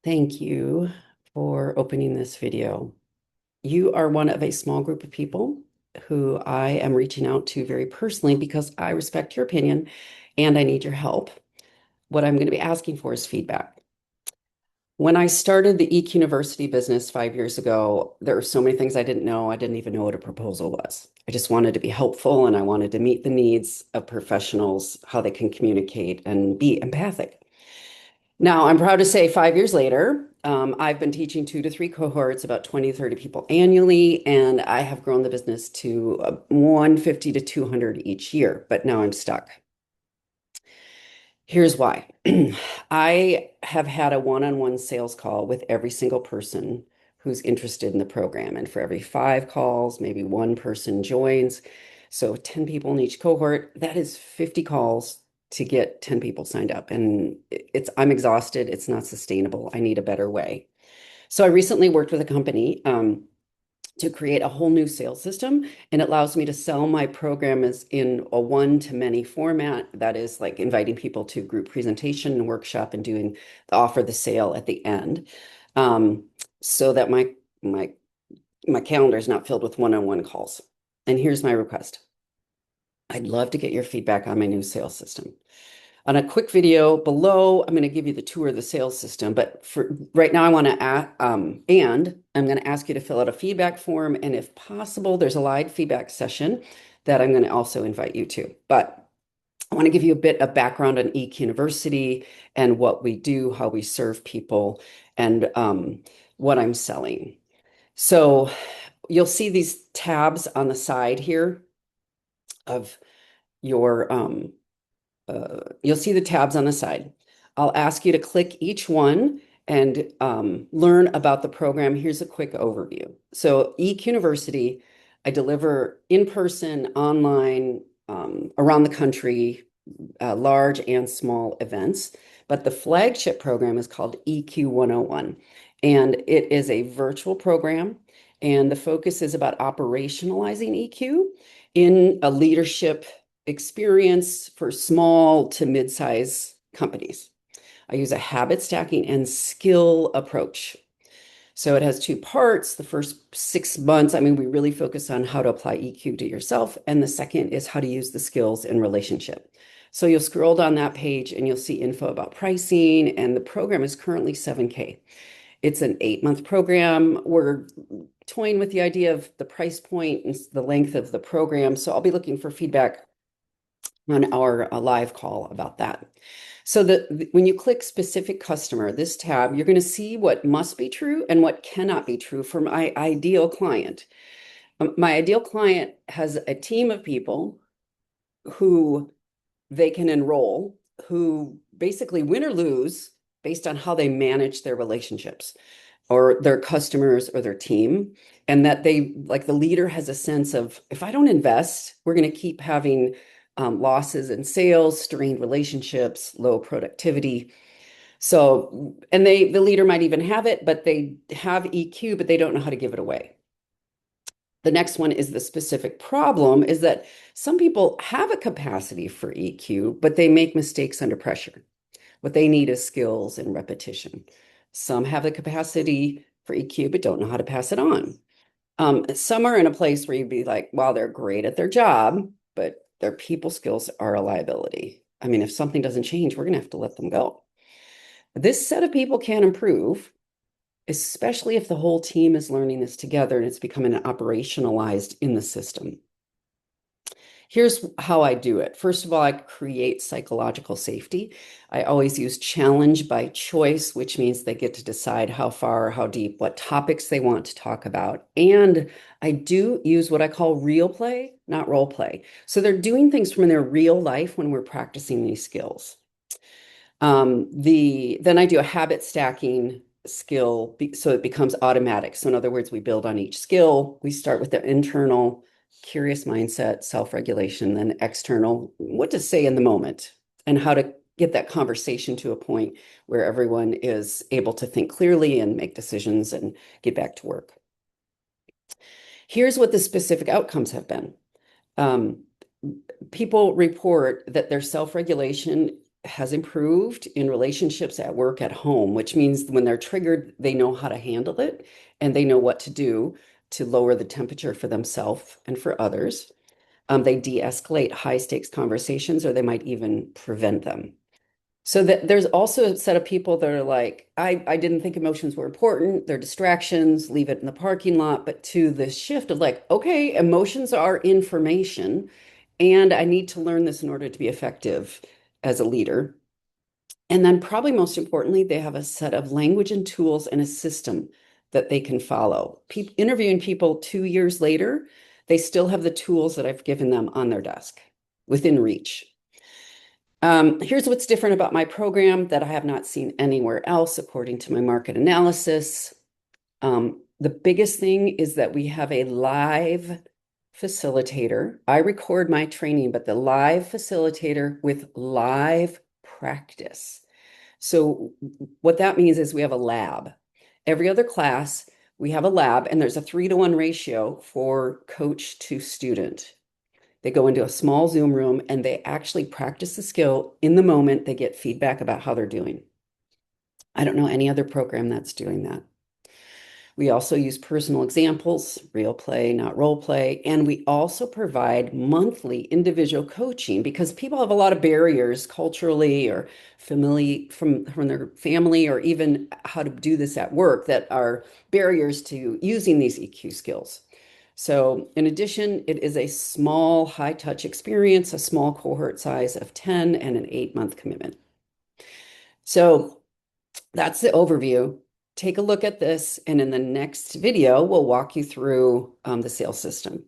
Thank you for opening this video. You are one of a small group of people who I am reaching out to very personally because I respect your opinion and I need your help. What I'm going to be asking for is feedback. When I started the EQ University business 5 years ago, there were so many things I didn't know. I didn't even know what a proposal was. I just wanted to be helpful and I wanted to meet the needs of professionals, how they can communicate and be empathic. Now, I'm proud to say 5 years later, I've been teaching 2 to 3 cohorts, about 20, 30 people annually, and I have grown the business to 150 to 200 each year, but now I'm stuck. Here's why. I have had a one-on-one sales call with every single person who's interested in the program. And for every 5 calls, maybe one person joins. So 10 people in each cohort, that is 50 calls to get 10 people signed up. And I'm exhausted. It's not sustainable. I need a better way. So I recently worked with a company. To create a whole new sales system, and it allows me to sell my program as in a one-to-many format. That is like inviting people to group presentation and workshop and doing the offer the sale at the end, um, so that my my calendar is not filled with one-on-one calls. And here's my request. I'd love to get your feedback on my new sales system. On a quick video below, I'm going to give you the tour of the sales system. But for right now, I want to and I'm going to ask you to fill out a feedback form. And if possible, there's a live feedback session that I'm going to also invite you to. But I want to give you a bit of background on EQ University and what we do, how we serve people, and what I'm selling. So you'll see these tabs on the side here of your you'll see the tabs on the side. I'll ask you to click each one and learn about the program. Here's a quick overview. So EQ University, I deliver in-person, online, around the country, large and small events. But the flagship program is called EQ 101, and it is a virtual program. And the focus is about operationalizing EQ in a leadership experience for small to mid-size companies. I use a habit stacking and skill approach. So it has 2 parts. The first 6 months, I mean, we really focus on how to apply EQ to yourself. And the second is how to use the skills in relationship. So you'll scroll down that page and you'll see info about pricing. And the program is currently 7K. It's an 8-month program. We're toying with the idea of the price point and the length of the program. So I'll be looking for feedback on our live call about that. So when you click specific customer, this tab, you're going to see what must be true and what cannot be true for my ideal client. My ideal client has a team of people who they can enroll, who basically win or lose based on how they manage their relationships or their customers or their team. And that they, like the leader has a sense of, if I don't invest, we're going to keep having losses in sales, strained relationships, low productivity. So, and the leader might even have it, but they have EQ, but they don't know how to give it away. The next one is the specific problem is that some people have a capacity for EQ, but they make mistakes under pressure. What they need is skills and repetition. Some have the capacity for EQ, but don't know how to pass it on. Some are in a place where you'd be like, wow, they're great at their job, but their people skills are a liability. I mean, if something doesn't change, we're going to have to let them go. This set of people can improve, especially if the whole team is learning this together and it's becoming operationalized in the system. Here's how I do it. First of all, I create psychological safety. I always use challenge by choice, which means they get to decide how far, how deep, what topics they want to talk about. And I do use what I call real play, not role play. So they're doing things from their real life when we're practicing these skills. Then I do a habit stacking skill so it becomes automatic. So in other words, we build on each skill. We start with the internal curious mindset, self-regulation, then external, what to say in the moment and how to get that conversation to a point where everyone is able to think clearly and make decisions and get back to work. Here's what the specific outcomes have been. Um, People report that their self-regulation has improved in relationships at work, at home, which means when they're triggered, they know how to handle it and they know what to do to lower the temperature for themselves and for others. They de-escalate high stakes conversations, or they might even prevent them. So that there's also a set of people that are like, I didn't think emotions were important. They're distractions, leave it in the parking lot. But to the shift of like, okay, emotions are information, and I need to learn this in order to be effective as a leader. And then, probably most importantly, they have a set of language and tools and a system that they can follow. Interviewing people 2 years later, they still have the tools that I've given them on their desk within reach. Here's what's different about my program that I have not seen anywhere else, according to my market analysis. The biggest thing is that we have a live facilitator. I record my training, but the live facilitator with live practice. So what that means is we have a lab. Every other class, we have a lab, and there's a 3-to-1 ratio for coach to student. They go into a small Zoom room and they actually practice the skill in the moment. They get feedback about how they're doing. I don't know any other program that's doing that. We also use personal examples, real play, not role play. And we also provide monthly individual coaching because people have a lot of barriers culturally or familiar from their family, or even how to do this at work, that are barriers to using these EQ skills. So in addition, it is a small, high-touch experience, a small cohort size of 10 and an 8-month commitment. So that's the overview. Take a look at this, and in the next video, we'll walk you through the sales system.